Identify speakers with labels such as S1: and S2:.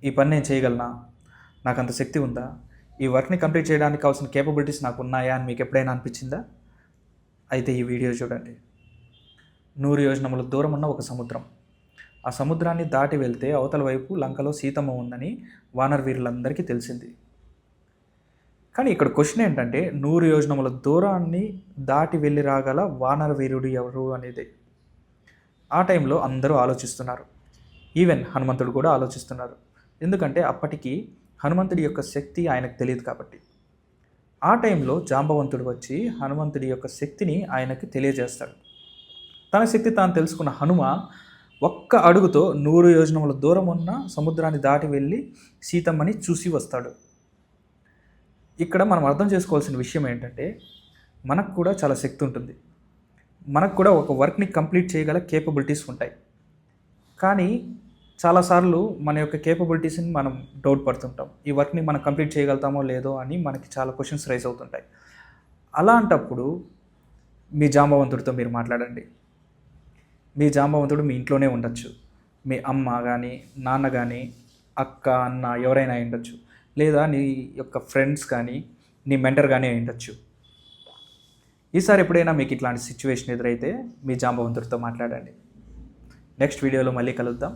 S1: ఈ పని నేను చేయగలనా? నాకంత శక్తి ఉందా? ఈ వర్క్‌ని కంప్లీట్ చేయడానికి కావాల్సిన కేపబిలిటీస్ నాకున్నాయా అని మీకు ఎప్పుడైనా అనిపించిందా? అయితే ఈ వీడియో చూడండి. 100 యోజనముల దూరం ఉన్న ఒక సముద్రం. ఆ సముద్రాన్ని దాటి వెళ్తే అవతల వైపు లంకలో సీతమ్మ ఉందని వానర వీరులందరికీ తెలిసింది. కానీ ఇక్కడ క్వెషన్ ఏంటంటే 100 యోజనముల దూరాన్ని దాటి వెళ్ళి రాగల వానర వీరుడు ఎవరు అనేది. ఆ టైంలో అందరూ ఆలోచిస్తున్నారు. ఈవెన్ హనుమంతుడు కూడా ఆలోచిస్తున్నారు. ఎందుకంటే అప్పటికి హనుమంతుడి యొక్క శక్తి ఆయనకు తెలియదు కాబట్టి. ఆ టైంలో జాంబవంతుడు వచ్చి హనుమంతుడి యొక్క శక్తిని ఆయనకి తెలియజేస్తాడు. తన శక్తి తాను తెలుసుకున్న హనుమ ఒక్క అడుగుతో 100 యోజనముల దూరం ఉన్న సముద్రాన్ని దాటి వెళ్ళి సీతమ్మని చూసి వస్తాడు. ఇక్కడ మనం అర్థం చేసుకోవాల్సిన విషయం ఏంటంటే మనకు కూడా చాలా శక్తి ఉంటుంది. మనకు కూడా ఒక వర్క్ని కంప్లీట్ చేయగల కేపబిలిటీస్ ఉంటాయి. కానీ చాలాసార్లు మన యొక్క కేపబిలిటీస్ని మనం డౌట్ పడుతుంటాం. ఈ వర్క్ని మనం కంప్లీట్ చేయగలుగుతామో లేదో అని మనకి చాలా క్వశ్చన్స్ రైజ్ అవుతుంటాయి. అలాంటప్పుడు మీ జాంబవంతుడితో మీరు మాట్లాడండి. మీ జాంబవంతుడు మీ ఇంట్లోనే ఉండొచ్చు. మీ అమ్మ కానీ, నాన్న కానీ, అక్క, అన్న ఎవరైనా అయి ఉండొచ్చు. లేదా నీ యొక్క ఫ్రెండ్స్ కానీ, నీ మెంటర్ కానీ అయి ఉండొచ్చు. ఈసారి ఎప్పుడైనా మీకు ఇట్లాంటి సిచ్యువేషన్ ఎదురైతే మీ జాంబవంతుడితో మాట్లాడండి. నెక్స్ట్ వీడియోలో మళ్ళీ కలుద్దాం.